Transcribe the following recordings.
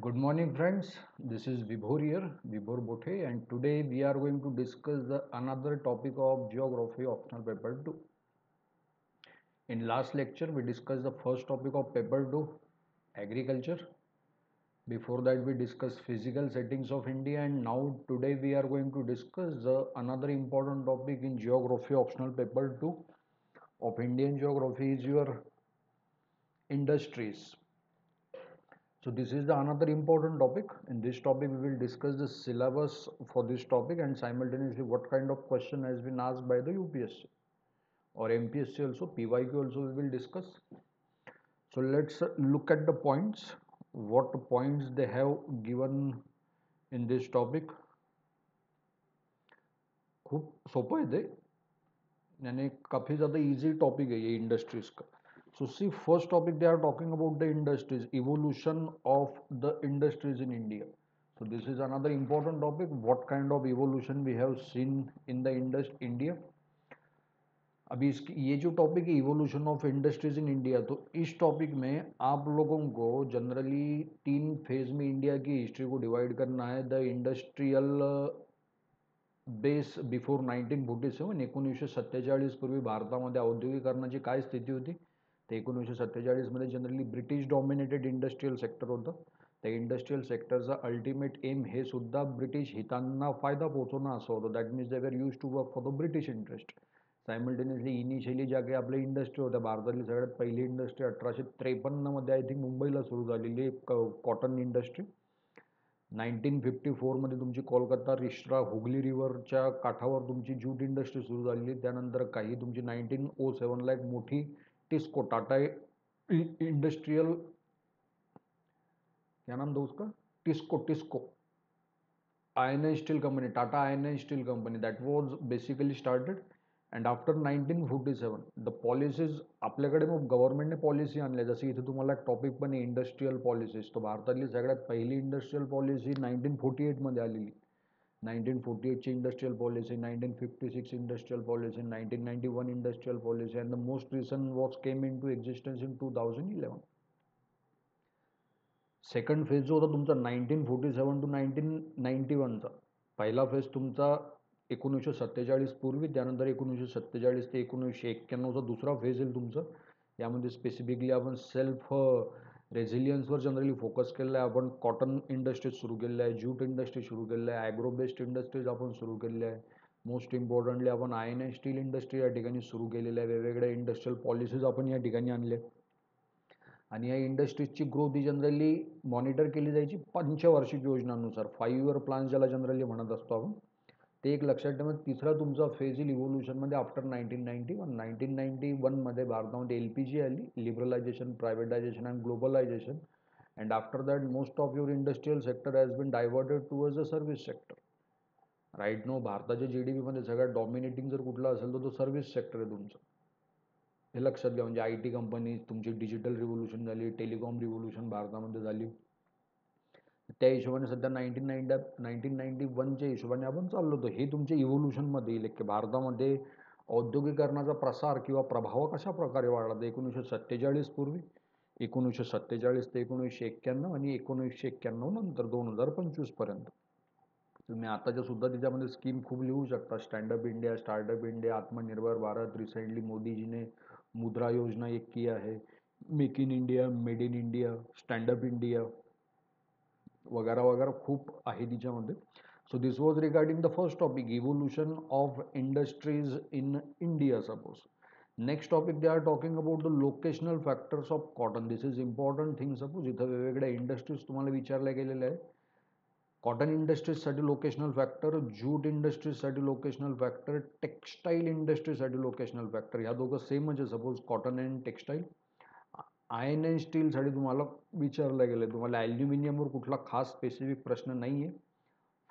Good morning, friends. This is Vibhor here, Vibhor Bothe, and today we are going to discuss another topic of geography optional paper 2. In last lecture, we discussed the first topic of paper 2, agriculture. Before that, we discussed physical settings of India, and now today we are going to discuss another important topic in geography optional paper 2 of Indian geography is your industries. So this is the another important topic. In this topic, we will discuss the syllabus for this topic and simultaneously what kind of question has been asked by the UPSC or MPSC also, PYQ also we will discuss. So let's look at the points, what points they have given in this topic. खूप सोपं आहे ते आणि काफी ज़्यादा easy topic है ये industries का. So see, first topic they are talking about the industries, evolution of the industries in India. So this is another important topic. What kind of evolution we have seen in the India? अभी इसकी ये जो topic है evolution of industries in India, तो इस topic में आप लोगों को जनरली 3 फेज में इंडिया की हिस्ट्री को डिवाइड करना है. द इंडस्ट्रियल बेस बिफोर 1947, 1947 पूर्वी भारतामध्ये औद्योगिकरणाची काय स्थिती होती. ते 1947 मध्ये generally British dominated industrial sector होतं. त्या इंडस्ट्रियल सेक्टरचा अल्टिमेट एम हे सुद्धा ब्रिटिश हितांना फायदा पोहोचवणं असं होतं. That means they were use to work for the British interest. Simultaneously initially ज्या काही आपल्या इंडस्ट्री होत्या, भारतातली सगळ्यात पहिली इंडस्ट्री 1853 मध्ये आय थिंक मुंबईला सुरू झालेली कॉटन इंडस्ट्री. 1954 मध्ये तुमची कोलकाता रिश्रा हुगली रिव्हरच्या काठावर तुमची ज्यूट इंडस्ट्री सुरू झालेली. त्यानंतर काही तुमची 1907 ला एक मोठी टिस्को टाटा इंडस्ट्रियल, क्या नाम दो उसका, TISCO iron and steel company, Tata Iron and Steel Company, that was basically started. And after 1947 the policies आपल्याकडे मग गव्हर्नमेंटने पॉलिसी आणल्या. जसं इथे तुम्हाला एक टॉपिक पण आहे इंडस्ट्रियल पॉलिसीज. तो भारतातली सगळ्यात पहिली इंडस्ट्रियल पॉलिसी 1948 मध्ये आलेली. 1948 ची industrial policy, 1956 industrial policy, 1991 industrial policy, and the most recent was came into existence in 2011. Second phase जो होता तुमचा 1947 टू 1991चा, पहिला फेज तुमचा 1947 पूर्वी, त्यानंतर 1947 ते 1991चा दुसरा फेज येईल तुमचं. यामध्ये स्पेसिफिकली आपण सेल्फ रेझिलियन्सवर जनरली फोकस केलेला आहे. आपण कॉटन इंडस्ट्रीज सुरू केलेलं आहे, ज्यूट इंडस्ट्री सुरू केलेलं आहे, ॲग्रो बेस्ड इंडस्ट्रीज आपण सुरू केलेल्या आहे. मोस्ट इम्पॉर्टंटली आपण आयर्न अँड स्टील इंडस्ट्री या ठिकाणी सुरू केलेल्या आहे. वेगवेगळ्या इंडस्ट्रियल पॉलिसीज आपण या ठिकाणी आणल्या. आणि या इंडस्ट्रीजची ग्रोथ ही जनरली मॉनिटर केली जायची पंचवार्षिक योजनांनुसार, 5 इयर प्लान्स ज्याला जनरली म्हणत असतो आपण. ते एक लक्षात ठेवा. तिसरा तुमचा फेज येईल इव्होल्युशनमध्ये आफ्टर 1991मध्ये भारतामध्ये LPG आली, liberalisation, privatisation and globalisation. And after that most of your industrial sector has been diverted towards the service sector. Right now भारताच्या GDP मध्ये सगळ्यात डॉमिनेटिंग जर कुठला असेल तर तो सर्व्हिस सेक्टर आहे तुमचं. हे लक्षात घ्या. म्हणजे IT कंपनी तुमची डिजिटल रिव्होल्यूशन झाली, टेलिकॉम रिव्होल्यूशन भारतामध्ये झाली. त्या हिशोबाने सध्या 1991च्या हिशोबाने आपण चाललो होतो. हे तुमच्या इव्होल्युशनमध्ये येईल की भारतामध्ये औद्योगिकरणाचा प्रसार किंवा प्रभाव कशा प्रकारे वाढला. तर 1947 पूर्वी, 1947 ते 1991 आणि 1991 नंतर 2025 पर्यंत. तुम्ही आताच्या सुद्धा त्याच्यामध्ये स्कीम खूप लिहू शकता. स्टँडअप इंडिया, स्टार्टअप इंडिया, आत्मनिर्भर भारत, रिसेंटली मोदीजीने मुद्रा योजना एक किया है, make in India, made in India, stand up India वगैरह वगैरह खूप आहे तिच्यामध्ये. So this was regarding the first topic, evolution of industries in India. Suppose next topic they are talking about the locational factors of cotton. This is important thing. Suppose इथं वेगवेगळ्या industries तुम्हाला विचारल्या गेलेल्या आहे. कॉटन इंडस्ट्रीजसाठी locational factor, jute इंडस्ट्रीजसाठी locational factor, textile इंडस्ट्रीजसाठी locational factor. ह्या दोघं सेमच आहे. Suppose cotton and textile. Iron and स्टीलसाठी तुम्हाला विचारलं गेलं, तुम्हाला ॲल्युमिनियमवर कुठला खास स्पेसिफिक प्रश्न नाही आहे.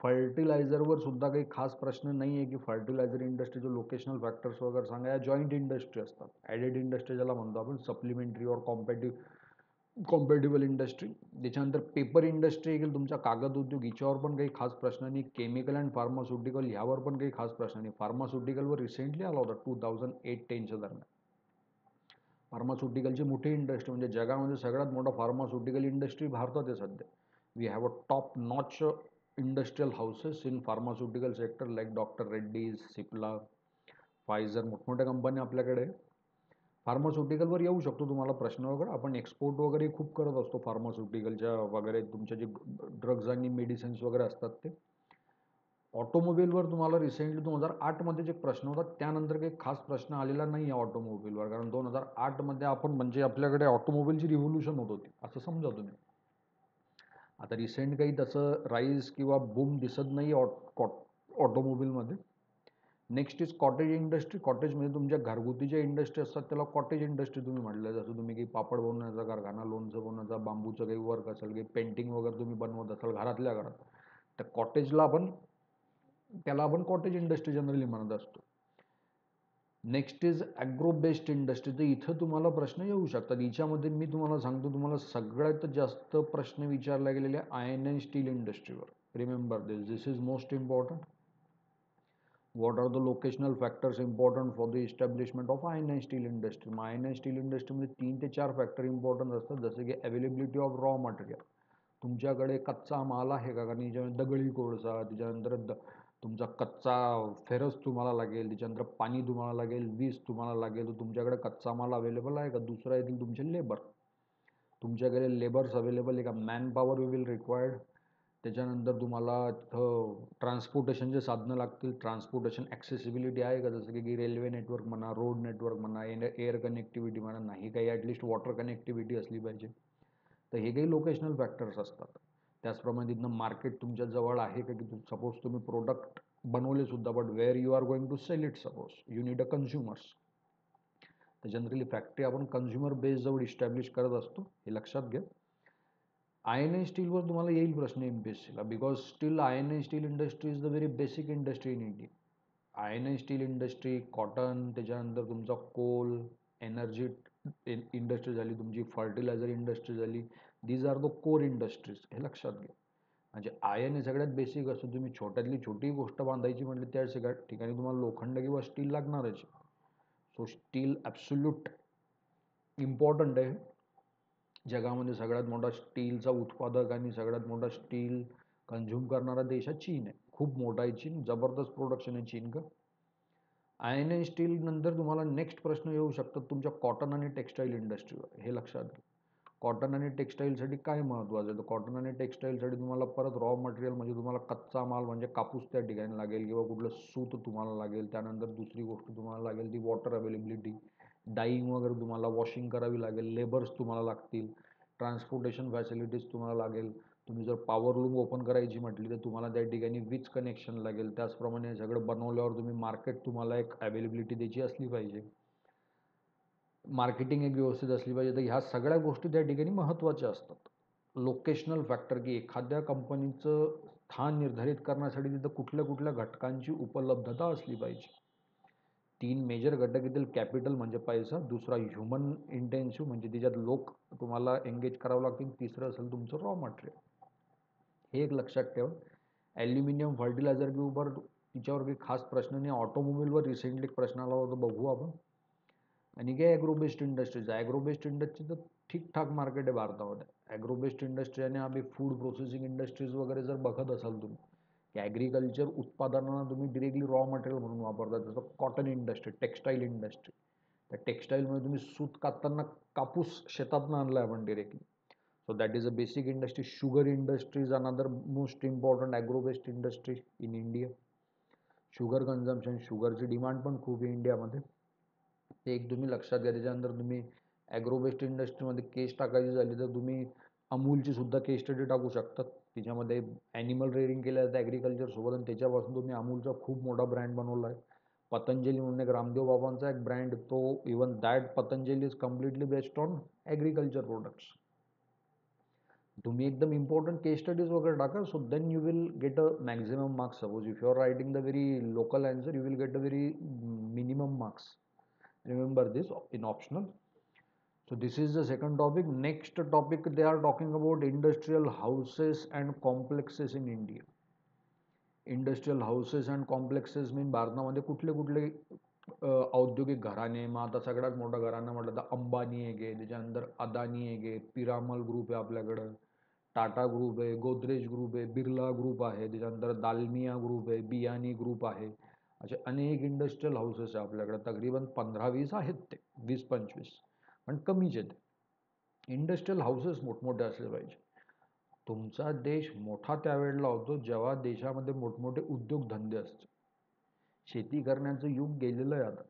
फर्टिलायझरवर सुद्धा काही खास प्रश्न नाही आहे की फर्टिलायझर इंडस्ट्रीचे लोकेशनल फॅक्टर्स वगैरे सांगा. या जॉईंट इंडस्ट्री असतात. ॲडेड इंडस्ट्री ज्याला म्हणतो आपण, सप्लिमेंटरी और कॉम्पॅटिबल इंडस्ट्री. त्याच्यानंतर पेपर इंडस्ट्री येईल तुमचा, कागद उद्योग, हिच्यावर पण काही खास प्रश्न नाही. केमिकल अँड फार्मास्युटिकल ह्यावर पण काही खास प्रश्न नाही. फार्मास्युटिकलवर रिसेंटली आला होता 2008-10च्या दरम्यान. फार्मास्युटिकलची मोठी इंडस्ट्री, म्हणजे जगामध्ये सगळ्यात मोठा फार्मास्युटिकल इंडस्ट्री भारतात आहे सध्या. We have a top notch industrial houses in pharmaceutical sector like Dr. Reddy's, Cipla, Pfizer, मोठमोठ्या कंपन्या आपल्याकडे. फार्मास्युटिकलवर येऊ शकतो तुम्हाला प्रश्न वगैरे. आपण एक्सपोर्ट वगैरे खूप करत असतो फार्मास्युटिकलच्या वगैरे, तुमचे जे ड्रग्ज आणि मेडिसिन्स वगैरे असतात ते. ऑटोमोबाईलवर तुम्हाला रिसेंटली 2008 एक प्रश्न होता, त्यानंतर काही खास प्रश्न आलेला नाही आहे ऑटोमोबाईलवर, कारण 2008 आपण म्हणजे आपल्याकडे ऑटोमोबाईलची रिव्होल्युशन होत होती असं समजा तुम्ही. आता रिसेंट काही तसं राईज किंवा बूम दिसत नाही ऑटोमोबाईलमध्ये. Next is cottage industry. Cottage म्हणजे तुमच्या घरगुती ज्या इंडस्ट्री असतात त्याला कॉटेज इंडस्ट्री तुम्ही म्हटलं. जसं तुम्ही काही पापड बनवण्याचा कारखाना, लोणचं बनवण्याचा, बांबूचं काही वर्क असेल, काही पेंटिंग वगैरे तुम्ही बनवत असाल घरातल्या घरात, तर कॉटेजला त्याला आपण कॉटेज इंडस्ट्री जनरली म्हणत असतो. Next is agro based industry. तर इथं तुम्हाला प्रश्न येऊ शकतात. हिच्यामध्ये मी तुम्हाला सांगतो, तुम्हाला सगळ्यात जास्त प्रश्न विचारले गेलेले आयर्न अँड स्टील इंडस्ट्रीवर. Remember this is most important. What are the locational factors important for the establishment of iron and steel industry? Iron and steel इंडस्ट्रीमध्ये 3 ते 4 फॅक्टर इम्पॉर्टंट असतात, जसे की अवेलेबिलिटी ऑफ रॉ मटेरियल. तुमच्याकडे कच्चा माल आहे का? कारण याच्यामध्ये दगडी कोळसा, त्याच्यानंतर तुमचा कच्चा फेरस तुम्हाला लागेल, त्याच्यानंतर पाणी तुम्हाला लागेल, वीज तुम्हाला लागेल. तर तुमच्याकडे कच्चा माल अवेलेबल आहे का? दुसरा येतील तुमचे लेबर. तुमच्याकडे लेबर्स अवेलेबल आहे का? Man power we will required. त्याच्यानंतर तुम्हाला तिथं ट्रान्सपोर्टेशनचे साधनं लागतील. ट्रान्सपोर्टेशन ॲक्सेसिबिलिटी आहे का? जसं की रेल्वे नेटवर्क म्हणा, रोड नेटवर्क म्हणा, एअर कनेक्टिव्हिटी म्हणा, नाही काही ॲटलिस्ट वॉटर कनेक्टिव्हिटी असली पाहिजे. तर हे काही लोकेशनल फॅक्टर्स असतात. त्याचप्रमाणे तिथनं मार्केट तुमच्या जवळ आहे का? की सपोज तुम्ही प्रोडक्ट बनवले सुद्धा, but where you are going to sell it, suppose you need a consumers. तर जनरली फॅक्टरी आपण कन्झ्युमर बेस जवळ इस्टॅब्लिश करत असतो, हे लक्षात घ्या. आयर्न अँड स्टीलवर तुम्हाला येईल प्रश्न MPSCला, because steel iron and steel industry is the very basic industry in India. Iron and steel industry, cotton, त्याच्यानंतर तुमचा कोल, एनर्जी इंडस्ट्री झाली, तुमची फर्टिलायझर इंडस्ट्री झाली. These are the core industries, हे लक्षात घ्या. म्हणजे आयर्न हे सगळ्यात बेसिक असतं. तुम्ही छोट्यातली छोटी गोष्ट बांधायची म्हटली त्या सगळ्या ठिकाणी तुम्हाला लोखंड किंवा स्टील लागणारच. सो स्टील ॲब्सोल्यूट इम्पॉर्टंट आहे. जगामध्ये सगळ्यात मोठा स्टीलचा उत्पादक आणि सगळ्यात मोठा स्टील कंझ्युम करणारा देश हा चीन आहे. खूप मोठा आहे चीन, जबरदस्त प्रोडक्शन आहे चीन का. आयर्न अँड स्टील नंतर तुम्हाला नेक्स्ट प्रश्न येऊ शकतात तुमच्या कॉटन आणि टेक्स्टाईल इंडस्ट्रीवर, हे लक्षात घ्या. कॉटन आणि टेक्स्टाईलसाठी काय महत्त्वाचं आहे? तर कॉटन आणि टेक्स्टाईलसाठी तुम्हाला परत रॉ मटेरियल म्हणजे तुम्हाला कच्चा माल म्हणजे कापूस त्या ठिकाणी लागेल किंवा कुठलं सूत तुम्हाला लागेल. त्यानंतर दुसरी गोष्ट तुम्हाला लागेल ती वॉटर अवेलेबिलिटी. डाईंग वगैरे तुम्हाला वॉशिंग करावी लागेल, लेबर्स तुम्हाला लागतील, ट्रान्सपोर्टेशन फॅसिलिटीज तुम्हाला लागेल. तुम्ही जर पॉवर लूम ओपन करायची म्हटली तर तुम्हाला त्या ठिकाणी वीज कनेक्शन लागेल. त्याचप्रमाणे सगळं बनवल्यावर तुम्ही मार्केट तुम्हाला एक अवेलेबिलिटी त्याची असली पाहिजे. मार्केटिंग एक व्यवस्थित असली पाहिजे. तर ह्या सगळ्या गोष्टी त्या ठिकाणी महत्त्वाच्या असतात. लोकेशनल फॅक्टर, की एखाद्या कंपनीचं स्थान निर्धारित करण्यासाठी तिथं कुठल्या कुठल्या घटकांची उपलब्धता असली पाहिजे. 3 मेजर घटक येतील. कॅपिटल म्हणजे पैसा, दुसरा ह्युमन इंटेन्सिव्ह म्हणजे त्याच्यात लोक तुम्हाला एंगेज करावं लागतील, तिसरं असेल तुमचं रॉ मटेरियल. हे एक लक्षात ठेवा. ॲल्युमिनियम फर्टिलायझर के ऊपर तिच्यावर काही खास प्रश्न नाही. ऑटोमोबाईलवर रिसेंटली एक प्रश्न आला होता, बघू आपण. आणि काय agro based industries. Agro based इंडस्ट्रीचं ठीकठाक मार्केट आहे भारतामध्ये. ॲग्रो बेस्ड इंडस्ट्री आणि आम्ही फूड प्रोसेसिंग इंडस्ट्रीज वगैरे जर बघत असाल तुम्ही, की ॲग्रिकल्चर उत्पादनांना तुम्ही डिरेक्टली रॉ मटेरियल म्हणून वापरता. जसं कॉटन इंडस्ट्री, टेक्स्टाईल इंडस्ट्री. त्या टेक्स्टाईलमध्ये तुम्ही सूत कातताना कापूस शेतातनं आणला आहे आपण directly. So that is a basic industry. Sugar industry is another most important agro based industry in India. Sugar consumption, शुगरची डिमांड पण खूप आहे इंडियामध्ये. ते एक तुम्ही लक्षात घ्या. त्याच्यानंतर तुम्ही ॲग्रो बेस्ड इंडस्ट्रीमध्ये केस टाकायची झाली तर तुम्ही अमूलची सुद्धा केस स्टडी टाकू शकतात. तिच्यामध्ये ॲनिमल रेअरिंग केलं जातं ॲग्रिकल्चरसोबत आणि त्याच्यापासून तुम्ही अमूलचा खूप मोठा ब्रँड बनवला आहे. पतंजली म्हणून एक रामदेव बाबांचा एक ब्रँड, तो even that Patanjali is completely based on agriculture products. तुम्ही एकदम इम्पॉर्टंट केस स्टडीज वगैरे टाका. So then you will get a maximum marks. Suppose if you are writing the very local answer, you will get a very minimum marks. Remember this in optional. So this is the second topic. Next topic, they are talking about industrial houses and complexes in India. Industrial houses and complexes mean भारतामध्ये कुठले कुठले औद्योगिक घराणे. मग आता सगळ्यात मोठं घराणं म्हटलं तर अंबानी एक आहे, त्याच्यानंतर अदानी एक आहे, पिरामल ग्रुप आहे आपल्याकडं, टाटा ग्रुप आहे, गोदरेज ग्रुप आहे, बिर्ला ग्रुप आहे, त्याच्यानंतर दालमिया ग्रुप आहे, बियानी ग्रुप आहे. असे अनेक इंडस्ट्रियल हाऊसेस आहे आपल्याकडे. तकरीबन 15-20 आहेत ते, 20-25, पण कमीच आहेत. इंडस्ट्रियल हाऊसेस मोठमोठे असले पाहिजे. तुमचा देश मोठा त्यावेळेला होतो जेव्हा देशामध्ये मोठमोठे उद्योगधंदे असते. शेती करण्याचं युग गेलेलं आहे आता.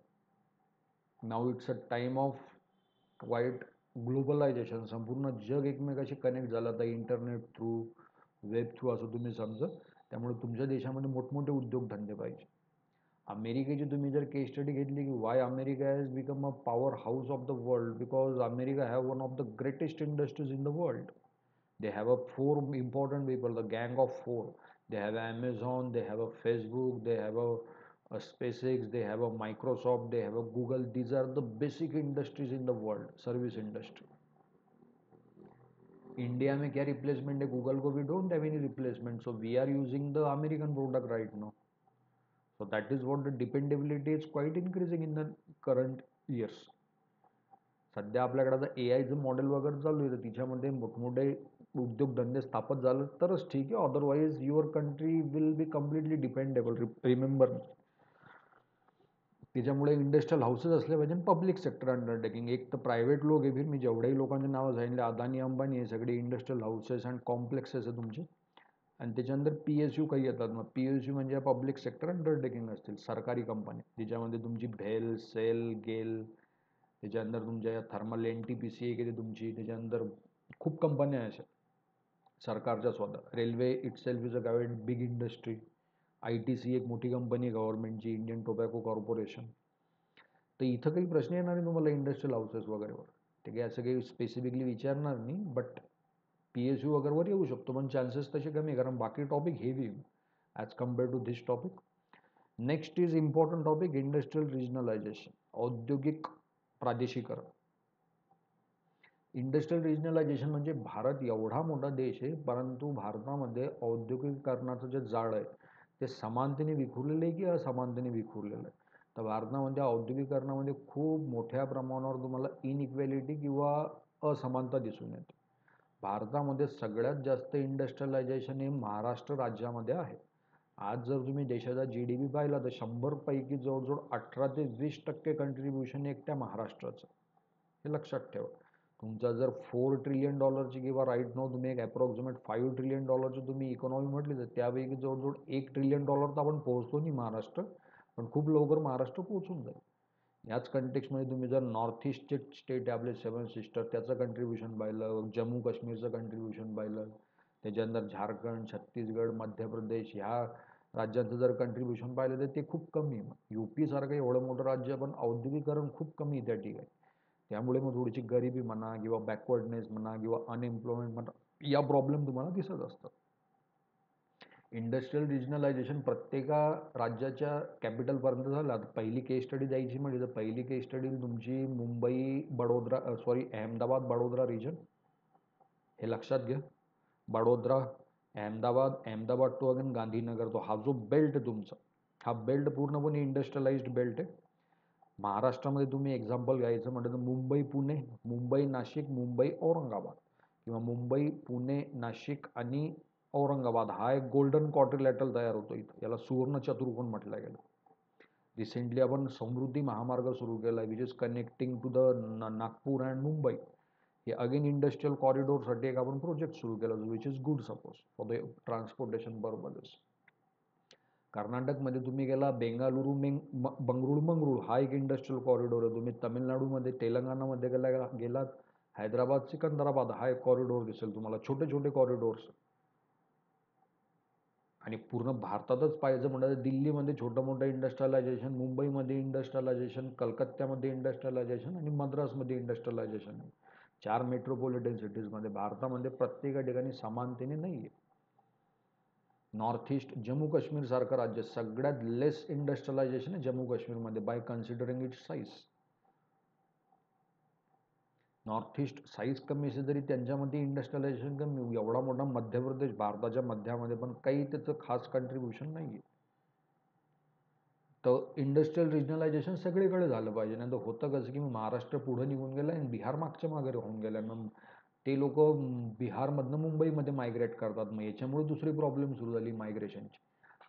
Now it's a time of वाईट ग्लोबलायझेशन. संपूर्ण जग एकमेकाशी कनेक्ट झालं आता इंटरनेट थ्रू, वेब थ्रू असं तुम्ही समजा. त्यामुळे तुमच्या देशामध्ये मोठमोठे उद्योगधंदे पाहिजे. अमेरिकेची तुम्ही जर केस स्टडी घेतली की Y America has become a power house of the world, because America have one of the greatest industries in the world. They have a four important people, the gang of four. They have Amazon, they have a Facebook, they have a SpaceX, they have a Microsoft, they have a Google. These are the basic industries in the world, service industry. India में क्या replacement है Google को? We don't have any replacement, so we are using the American product right now. So that is what the dependability is quite increasing in the current years. सध्या आपल्याकडे आता AIचं model वगैरे चालू आहे, तर तिच्यामध्ये मोठमोठे उद्योगधंदे स्थापित झाले तरच ठीक आहे. Otherwise your country will be completely dependable. Remember, त्याच्यामुळे इंडस्ट्रियल हाऊसेस असले पाहिजे. पब्लिक सेक्टर अंडरटेकिंग, एक तर प्रायव्हेट लोक आहे. फिर मी जेवढ्याही लोकांचे नावं सांगितले, अदानी अंबानी हे सगळे इंडस्ट्रियल हाऊसेस अँड कॉम्प्लेक्सेस आहे तुमचे. आणि त्याच्यानंतर PSU काही येतात. मग PSU म्हणजे पब्लिक सेक्टर अंडरटेकिंग असतील, सरकारी कंपनी, ज्याच्यामध्ये तुमची भेल, सेल, गेल, त्याच्यानंतर तुमच्या थर्मल NTPC एक येते तुमची. त्याच्यानंतर खूप कंपन्या आहे अशा सरकारच्या स्वतः. Railway itself is a government big industry. ITC एक मोठी कंपनी आहे गव्हर्नमेंटची, इंडियन टोबॅको कॉर्पोरेशन. तर इथं काही प्रश्न येणार नाही तुम्हाला इंडस्ट्रियल हाऊसेस वगैरेवर. ते काही असं काही स्पेसिफिकली विचारणार नाही, बट PSU वगैरेवर येऊ शकतो, पण चान्सेस तसे कमी आहे, कारण बाकी topic heavy as compare to this topic. Next is important topic, industrial regionalization, औद्योगिक प्रादेशिकरण. इंडस्ट्रियल रिजनलायझेशन म्हणजे भारत एवढा मोठा देश आहे, परंतु भारतामध्ये औद्योगिकरणाचं जे जाळं आहे ते समानतेने विखुरलेलं आहे की असमानतेने विखुरलेलं आहे. तर भारतामध्ये औद्योगिकरणामध्ये खूप मोठ्या प्रमाणावर तुम्हाला इनइक्वॅलिटी किंवा असमानता दिसून येते. भारतामध्ये सगळ्यात जास्त इंडस्ट्रियलायझेशन हे महाराष्ट्र राज्यामध्ये आहे. आज जर तुम्ही देशाचा GDP पाहिला तर 100 पैकी जवळजवळ 18 ते 20% कंट्रीब्युशन एकट्या महाराष्ट्राचं. हे लक्षात ठेवा. तुमचा जर $4 ट्रिलियन किंवा राईट नाव तुम्ही एक अप्रॉक्सिमेट $5 ट्रिलियन तुम्ही इकॉनॉमी म्हटली, तर त्यापैकी जवळजवळ $1 ट्रिलियन तर आपण पोहोचतो नाही महाराष्ट्र, पण खूप लवकर महाराष्ट्र पोहोचून जाईल. याच कंटेक्समध्ये तुम्ही जर नॉर्थ ईस्टचे स्टेट आहे आपले 7 सिस्टर, त्याचं कंट्रीब्युशन पाहिलं, जम्मू काश्मीरचं कंट्रीब्युशन पाहिलं, त्याच्यानंतर झारखंड, छत्तीसगड, मध्य प्रदेश ह्या राज्यांचं जर कंट्रीब्युशन पाहिलं तर ते खूप कमी आहे. UP सारखं एवढं मोठं राज्य पण औद्योगिकरण खूप कमी आहे त्या ठिकाणी. त्यामुळे मग थोडीशी गरिबी म्हणा किंवा बॅकवर्डनेस म्हणा किंवा अनएम्प्लॉयमेंट म्हणा, या प्रॉब्लेम तुम्हाला दिसत असतात. इंडस्ट्रियल रिजनलायझेशन प्रत्येका राज्याच्या कॅपिटलपर्यंत झालं. आता पहिली केस स्टडी द्यायची म्हणजे तर पहिली केस स्टडी तुमची मुंबई बडोदरा अहमदाबाद बडोदरा रिजन. हे लक्षात घ्या. बडोदरा, अहमदाबाद टू अगेन गांधीनगर, तो हा जो बेल्ट आहे तुमचा, हा बेल्ट पूर्णपणे इंडस्ट्रियलाइज्ड बेल्ट आहे. महाराष्ट्रामध्ये तुम्ही एक्झाम्पल घ्यायचं म्हटलं तर मुंबई पुणे, मुंबई नाशिक, मुंबई औरंगाबाद किंवा मुंबई पुणे नाशिक आणि औरंगाबाद हा एक गोल्डन क्वाड्रिलॅटरल तयार होतो इथं. याला सुवर्ण चतुर्कोन म्हटलं गेलं. रिसेंटली आपण समृद्धी महामार्ग सुरू केला आहे, which is connecting to the Nagpur and Mumbai. हे अगेन इंडस्ट्रियल कॉरिडोरसाठी एक आपण प्रोजेक्ट सुरू केला, which is good suppose for the transportation purposes. कर्नाटकमध्ये तुम्ही गेला बेंगालुरू बंगळुरू मंगळूर, हा एक इंडस्ट्रियल कॉरिडोर आहे. तुम्ही तमिळनाडूमध्ये तेलंगणामध्ये गेलात हैदराबाद सिकंदराबाद, हा एक कॉरिडोर दिसेल तुम्हाला. छोटे छोटे कॉरिडोर्स. आणि पूर्ण भारतातच पाहिजे म्हणजे दिल्लीमध्ये छोटं मोठं इंडस्ट्रियलायझेशन, मुंबईमध्ये इंडस्ट्रियलायझेशन, कलकत्त्यामध्ये इंडस्ट्रियलायझेशन आणि मद्रासमध्ये इंडस्ट्रियलायझेशन आहे. 4 मेट्रोपॉलिटन सिटीजमध्ये. भारतामध्ये प्रत्येक ठिकाणी समानतेने नाही आहे. नॉर्थ ईस्ट, जम्मू काश्मीर सारखं राज्य सगळ्यात लेस इंडस्ट्रियलायझेशन आहे जम्मू काश्मीरमध्ये by considering its size. North east size कमी असेल तरी त्यांच्यामध्ये इंडस्ट्रियलायझेशन कमी. एवढा मोठा मध्य प्रदेश भारताच्या मध्यामध्ये, पण काही त्याचं खास कंट्रीब्युशन नाही आहे. तर इंडस्ट्रियल रिजनलायझेशन सगळीकडे झालं पाहिजे. नाही तर होतं कसं की महाराष्ट्र पुढं निघून गेलं आणि बिहार मागच्या मागे होऊन गेलं. मग ते लोक बिहारमधनं मुंबईमध्ये मायग्रेट करतात. मग याच्यामुळे दुसरी प्रॉब्लेम सुरू झाली मायग्रेशनची.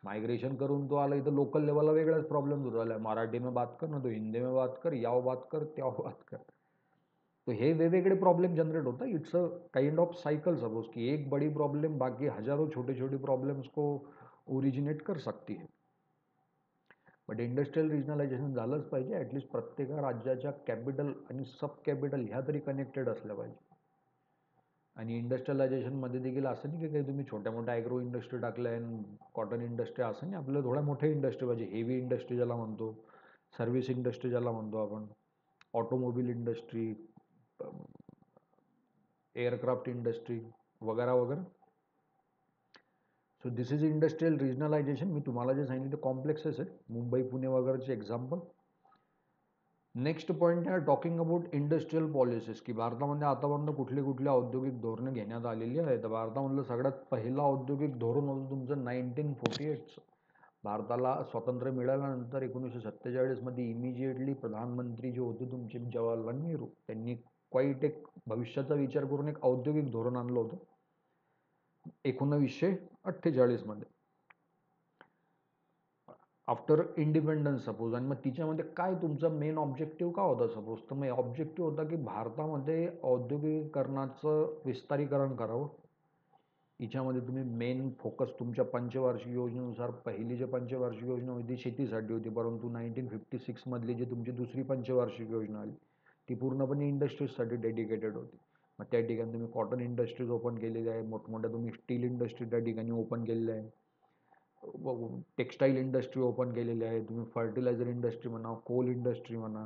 मायग्रेशन करून तो आला इथं लोकल लेवलला वेगळाच प्रॉब्लेम सुरू झाला. मराठी में बात कर ना, तो हिंदी में बात कर, याव बात कर, त्याव बात कर. तो हे वेगवेगळे प्रॉब्लेम जनरेट होता. It's a kind of cycle suppose की एक बड़ी प्रॉब्लेम बाकी हजारों छोटे छोटे प्रॉब्लेम्स को ओरिजिनेट कर सकती है. बट इंडस्ट्रियल रिजनलायझेशन झालंच पाहिजे. ॲटलिस्ट प्रत्येक राज्याच्या कॅपिटल आणि सब कॅपिटल ह्या तरी कनेक्टेड असल्या पाहिजे. आणि इंडस्ट्रियलायझेशनमध्ये देखील असं नाही की काही तुम्ही छोट्या मोठ्या ॲग्रो इंडस्ट्री टाकल्या आणि कॉटन इंडस्ट्री असं नाही. आपल्याला थोड्या मोठ्या इंडस्ट्री पाहिजे. हेवी इंडस्ट्री ज्याला म्हणतो, सर्व्हिस इंडस्ट्री ज्याला म्हणतो आपण, ऑटोमोबाईल इंडस्ट्री, एअरक्राफ्ट इंडस्ट्री वगैरे वगैरे. So this is industrial regionalization. मी तुम्हाला जे सांगितलं ते कॉम्प्लेक्सेस आहे. मुंबई पुणे वगैरेचे एक्झाम्पल. नेक्स्ट पॉईंट आहे टॉकिंग अबाउट इंडस्ट्रियल पॉलिसीज, की भारतामध्ये आतापर्यंत कुठली कुठली औद्योगिक धोरणं घेण्यात आलेली आहेत. तर भारतामधलं सगळ्यात पहिलं औद्योगिक धोरण होतं तुमचं 1948चं. भारताला स्वातंत्र्य मिळाल्यानंतर 1947मध्ये इमिजिएटली प्रधानमंत्री जे होते तुमचे जवाहरलाल नेहरू, त्यांनी क्वाईट एक भविष्याचा विचार करून एक औद्योगिक धोरण आणलं होतं 1948मध्ये आफ्टर इंडिपेंडन्स सपोज. आणि मग तिच्यामध्ये काय तुमचा मेन ऑब्जेक्टिव्ह का होता सपोज, तर मग ऑब्जेक्टिव्ह होता की भारतामध्ये औद्योगिकरणाचं विस्तारीकरण करावं. हिच्यामध्ये तुम्ही मेन फोकस तुमच्या पंचवार्षिक योजनेनुसार पहिली जी पंचवार्षिक योजना होती ती शेतीसाठी होती, परंतु 1956मधली जी तुमची दुसरी पंचवार्षिक योजना आली ती पूर्णपणे इंडस्ट्रीजसाठी डेडिकेटेड होती. मग त्या ठिकाणी तुम्ही कॉटन इंडस्ट्रीज ओपन केलेल्या आहे, मोठमोठ्या तुम्ही स्टील इंडस्ट्री त्या ठिकाणी ओपन केलेल्या आहे, टेक्स्टाईल इंडस्ट्री ओपन केलेली आहे, तुम्ही फर्टिलायझर इंडस्ट्री म्हणा, कोल इंडस्ट्री म्हणा,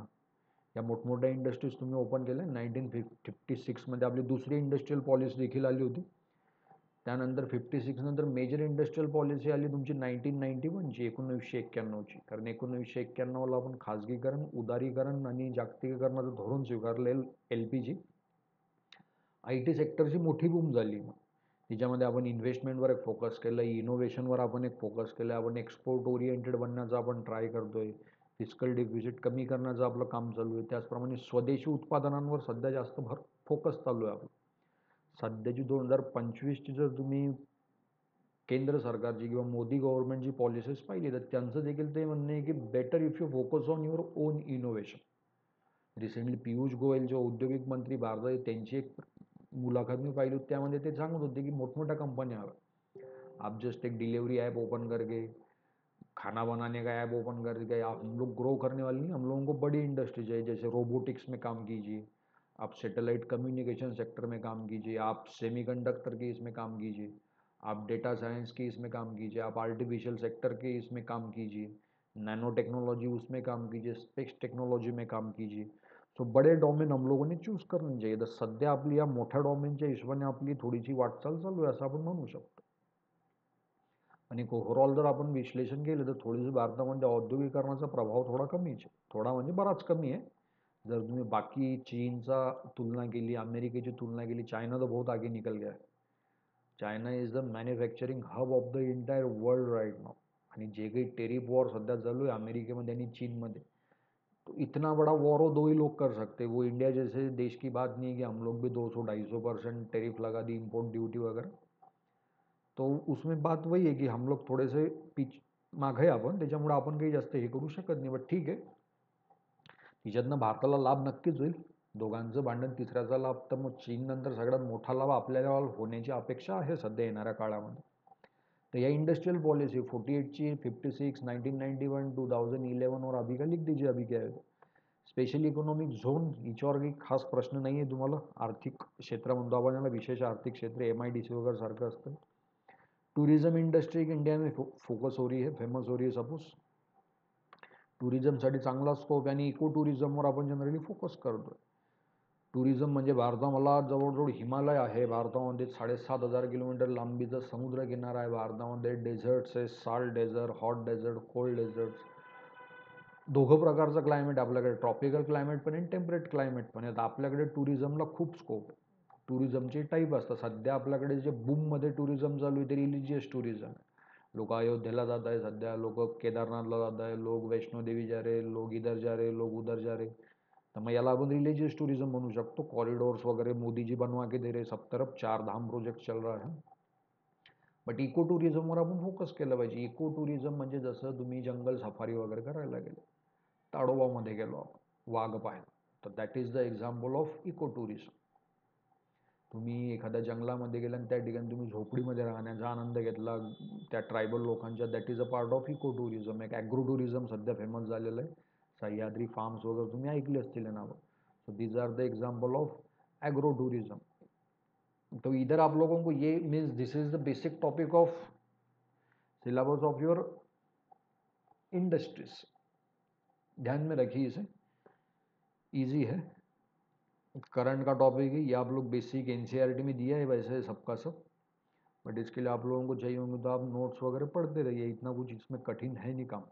या मोठमोठ्या इंडस्ट्रीज तुम्ही ओपन केल्या. 1956मध्ये आपली दुसरी इंडस्ट्रियल पॉलिसी देखील आली होती. त्यानंतर 56 नंतर मेजर इंडस्ट्रियल पॉलिसी आली तुमची 1991ची, 1991ची. कारण 1991ला आपण खाजगीकरण, उदारीकरण आणि जागतिकीकरणाचं धोरण स्वीकारलं. LPG आय टी सेक्टरची मोठी बूम झाली. मग तिच्यामध्ये आपण इन्व्हेस्टमेंटवर एक फोकस केलं, इनोव्हेशनवर आपण एक फोकस केलं, आपण एक्सपोर्ट ओरिएंटेड बनण्याचा आपण ट्राय करतोय, फिजिकल डिफिसिट कमी करण्याचं आपलं काम चालू आहे. त्याचप्रमाणे स्वदेशी उत्पादनांवर सध्या जास्त फोकस चालू आहे आपलं. सध्याची 2025ची जर तुम्ही केंद्र सरकारची किंवा मोदी गव्हर्नमेंटची पॉलिसीज पाहिली तर त्यांचं देखील ते म्हणणं आहे की better if you focus on your on innovation. Recently Piyush Goyal जे औद्योगिक मंत्री भारत आहे त्यांची एक मुलाखत मी पाहिली, त्यामध्ये ते सांगत होते की मोठमोठ्या कंपन्या आप जस्ट एक डिलीवरी ऐप ओपन करके, खाना बनाने का ऐप ओपन करके हम लोग ग्रो करने वाले नहीं, हम लोगों को बड़ी इंडस्ट्री चाहिए. जैसे रोबोटिक्स में काम कीजिए, आप सैटेलाइट कम्युनिकेशन सेक्टर में काम कीजिए, आप सेमीकंडक्टर के इसमें काम कीजिए, आप डेटा साइंस की इसमें काम कीजिए, आप आर्टिफिशियल सेक्टर के इसमें काम कीजिए, नैनो टेक्नोलॉजी उसमें काम कीजिए, स्पेस टेक्नॉलॉजी में काम कीजिए. सो बडे डॉमेन हम लोगों ने चूज करणे चाहिए. तर सध्या आपली या मोठ्या डॉमेनच्या हिशोबाने आपली थोडीशी वाटचाल चालू आहे असं आपण म्हणू शकतो. आणि ओव्हरऑल जर आपण विश्लेषण केलं तर थोडीशी भारतामध्ये औद्योगिकरणाचा प्रभाव थोडा कमीच आहे. थोडा म्हणजे बराच कमी आहे. जर तुम्ही बाकी चीनचा तुलना केली, अमेरिकेची तुलना केली, चायना तर बहुत आगे निकल गया है. China is the manufacturing hub of the entire world right now. आणि जे काही टेरिफ वॉर सध्या चालू आहे अमेरिकेमध्ये आणि चीनमध्ये, तो इतना बड़ा वॉर हो दो ही लोग कर सकते हैं. वो इंडिया जैसे देश की बात नहीं है कि हम लोग भी 200-250% टेरिफ लगा दी, इम्पोर्ट ड्यूटी वगैरह. तो उसमें बात वही है की हम लोग थोडेसे मागे आहे आपण, त्याच्यामुळे आपण काही जास्त हे करू शकत नाही. बट ठीक आहे, तिच्यातनं भारताला लाभ नक्कीच होईल. दोघांचं भांडण तिसऱ्याचा लाभ, तर मग चीन नंतर सगळ्यात मोठा लाभ आपल्याला होण्याची अपेक्षा आहे सध्या येणाऱ्या काळामध्ये. तो या इंडस्ट्रियल पॉलिसी 48ची, 56, 1991, 2011 और अभी का लिख दीजिए अभी क्या है. स्पेशल इकॉनॉमिक झोन हिच्यावर काही खास प्रश्न नाही आहे तुम्हाला. आर्थिक क्षेत्र म्हणतो आपण याला, विशेष आर्थिक क्षेत्र, MIDC वगैरे सारखं असतं. टूरिज्म इंडस्ट्री इंडिया में फोकस हो रही है, फेमस हो रही है सपोज. टुरिझमसाठी चांगला स्कोप आहे आणि इको टुरिझमवर आपण जनरली फोकस करतो. टुरिझम म्हणजे भारताला जवळजवळ हिमालय आहे, भारतामध्ये 7,500 किलोमीटर लांबीचा समुद्र किनारा आहे, भारतामध्ये डेझर्ट्स आहे, salt desert, hot desert, cold deserts. दोघं प्रकारचं क्लायमेट आपल्याकडे, ट्रॉपिकल क्लायमेट पण आहे, टेम्परेट क्लायमेट पण आहे. तर आपल्याकडे टुरिझमला खूप स्कोप आहे. टुरिझमचे टाईप असतात. सध्या आपल्याकडे जे बूममध्ये टुरिझम चालू आहे ते रिलिजियस टुरिझम आहे. लोक अयोध्येला जात आहे सध्या, लोक केदारनाथला जात आहे, लोक वैष्णोदेवी जा रहे, लोक इधर जा रहे, लोक उधर जा रहे. तर मग याला आपण रिलीजियस टुरिझम म्हणू शकतो. कॉरिडोर्स वगैरे मोदीजी बनवा के दे रहे सब तरफ, 4 धाम प्रोजेक्ट चल रहा है. बट इको टुरिझमवर आपण फोकस केलं पाहिजे. इको टुरिझम म्हणजे जसं तुम्ही जंगल सफारी वगैरे करायला गेले, ताडोबामध्ये गेलो आपण, वाघ पाहिला, तर that is the example of eco tourism. तुम्ही एखाद्या जंगलामध्ये गेला आणि त्या ठिकाणी तुम्ही झोपडीमध्ये राहण्याचा आनंद घेतला त्या ट्रायबल लोकांच्या, that is a part of eco tourism. एक ॲग्रो टुरिझम सध्या फेमस झालेलं आहे. सह्याद्री फार्म्स वगैरे तुम्ही ऐकले असतील हे नावं. So these are the example of agro tourism. तो इधर आप लोगों को ये means this is the basic topic of syllabus of your industries. ध्यान में रखिए इसे, इजी है. करंट का टॉपिक है ये, आप लोग बेसिक एनसीईआरटी में दिया है वैसे सबका सब, बट इसके लिए आप लोगों को चाहिए होंगे तो आप नोट्स वगैरह पढ़ते रहिए. इतना कुछ इसमें कठिन है नहीं काम.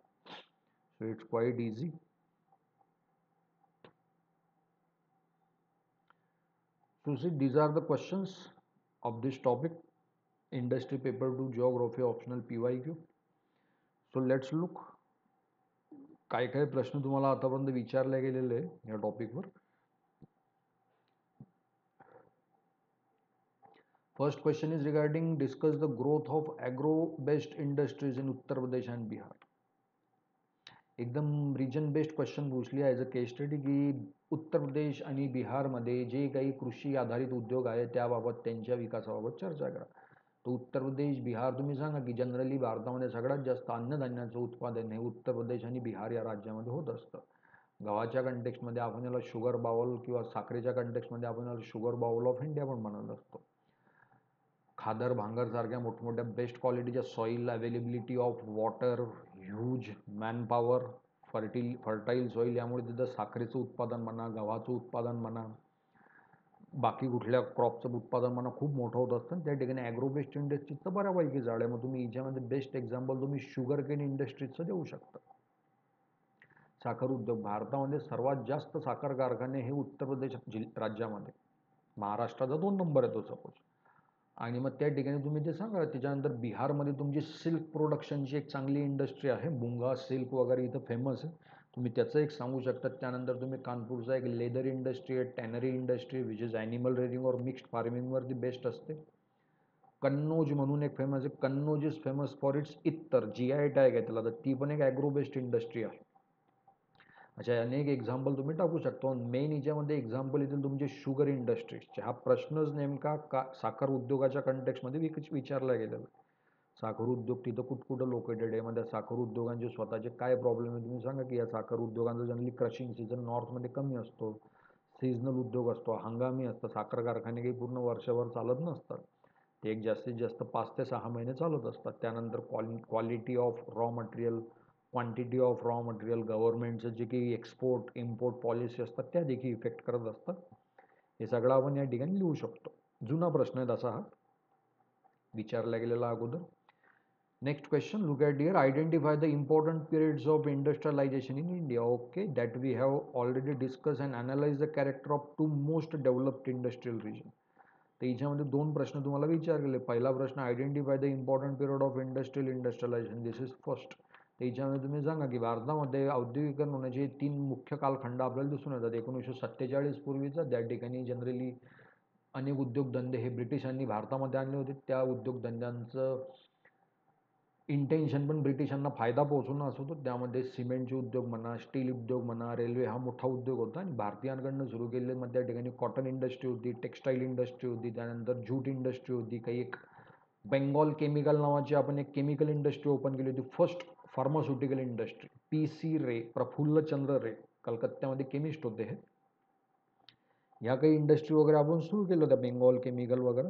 So it's quite easy. So see, these are the questions of this topic, industry paper 2 geography optional PYQ. So let's look काय काय प्रश्न तुम्हाला आतापर्यंत विचारले गेलेले आहे या टॉपिकवर. First question is regarding discuss the growth of agro based industries in Uttar Pradesh and Bihar. एकदम रिजन बेस्ड क्वेश्चन पूछ लिया ॲज अ केस स्टडी की उत्तर प्रदेश आणि बिहारमध्ये जे काही कृषी आधारित उद्योग आहे त्याबाबत त्यांच्या विकासाबाबत चर्चा करा. तर उत्तर प्रदेश बिहार तुम्ही सांगा की जनरली भारतामध्ये सगळ्यात जास्त अन्नधान्याचं उत्पादन हे उत्तर प्रदेश आणि बिहार या राज्यामध्ये होत असतं. गव्हाच्या कंटेक्स्टमध्ये आपण याला शुगर बाउल किंवा साखरेच्या कंटेक्स्टमध्ये आपण याला शुगर बाउल ऑफ इंडिया पण म्हणत असतो. खादर भांगर सारख्या मोठमोठ्या बेस्ट क्वालिटीच्या soil availability of water, huge manpower, fertile soil, यामुळे तिथं साखरेचं उत्पादन म्हणा, गव्हाचं उत्पादन म्हणा, बाकी कुठल्या क्रॉपचं उत्पादन म्हणा खूप मोठं होत असतं. त्या ठिकाणी ॲग्रो बेस्ड इंडस्ट्रीजचं बऱ्यापैकी जाळ आहे. मग तुम्ही याच्यामध्ये बेस्ट एक्झाम्पल तुम्ही शुगर केन इंडस्ट्रीजचं देऊ शकता. साखर उद्योग, भारतामध्ये सर्वात जास्त साखर कारखाने हे उत्तर प्रदेश राज्यामध्ये, महाराष्ट्राचा 2 नंबर येतो सपोज. आणि मग त्या ठिकाणी तुम्ही ते सांगा. त्याच्यानंतर बिहारमध्ये तुमची सिल्क प्रोडक्शनची एक चांगली इंडस्ट्री आहे, बुंगा सिल्क वगैरे इथं फेमस आहे, तुम्ही त्याचं एक सांगू शकता. त्यानंतर तुम्ही कानपूरचा एक लेदर इंडस्ट्री आहे, टॅनरी इंडस्ट्री विच इज ॲनिमल रेअरिंग और मिक्स्ड फार्मिंगवरती बेस्ट असते. कन्नौज म्हणून एक फेमस आहे, Kannauj is famous for its इत्तर, GI टॅग आहे त्याला, तर ती पण एक ॲग्रो बेस्ड इंडस्ट्री आहे. अशा अनेक एक्झाम्पल तुम्ही टाकू शकतो. मेन याच्यामध्ये एक्झाम्पल येतील तुमचे शुगर इंडस्ट्रीजचे. हा प्रश्नच नेमका साखर उद्योगाच्या कंटेक्समध्ये विचारला गेलेला. साखर उद्योग तिथं कुठं लोकेटेड आहे, मध्ये साखर उद्योगांचे स्वतःचे काय प्रॉब्लेम आहे तुम्ही सांगा. की या साखर उद्योगांचा जनरली क्रशिंग सीझन नॉर्थमध्ये कमी असतो, सीझनल उद्योग असतो, हंगामी असतं. साखर कारखाने काही पूर्ण वर्षभर चालत नसतात, ते एक जास्तीत जास्त 5 ते 6 महिने चालत असतात. त्यानंतर quality of raw material, quantity of raw material, गव्हर्नमेंटचं जे काही एक्सपोर्ट इम्पोर्ट पॉलिसी असतात त्या देखील इफेक्ट करत असतात. हे सगळं आपण या ठिकाणी लिहू शकतो. जुना प्रश्न आहे तसा हा, विचारला गेलेला अगोदर. Next question, look at here, identify the important periods of industrialisation in India. Okay, that we have already discuss and analyse the character of 2 most developed industrial region. तर याच्यामध्ये 2 प्रश्न तुम्हाला विचारलेले. पहिला प्रश्न, identify the important period of industrialisation, this is first. त्याच्यामध्ये तुम्ही सांगा की भारतामध्ये औद्योगिकरण होण्याचे 3 मुख्य कालखंड आपल्याला दिसून येतात. 1947 पूर्वीचा, त्या ठिकाणी जनरली अनेक उद्योगधंदे हे ब्रिटिशांनी भारतामध्ये आणले होते. त्या उद्योगधंद्यांचं इंटेन्शन पण ब्रिटिशांना फायदा पोहोचवणं असं होतं. त्यामध्ये सिमेंटचे उद्योग म्हणा, स्टील उद्योग म्हणा, रेल्वे हा मोठा उद्योग होता. आणि भारतीयांकडनं सुरू केलेले मग त्या ठिकाणी कॉटन इंडस्ट्री होती, टेक्स्टाईल इंडस्ट्री होती, त्यानंतर ज्यूट इंडस्ट्री होती, काही एक बेंगॉल केमिकल नावाची आपण एक केमिकल इंडस्ट्री ओपन केली होती. फर्स्ट फार्मास्युटिकल इंडस्ट्री, PC रे, प्रफुल्लचंद्र रे, कलकत्त्यामध्ये केमिस्ट होते हे. ह्या काही इंडस्ट्री वगैरे आपण सुरू केलं होत्या, बेंगॉल केमिकल वगैरे.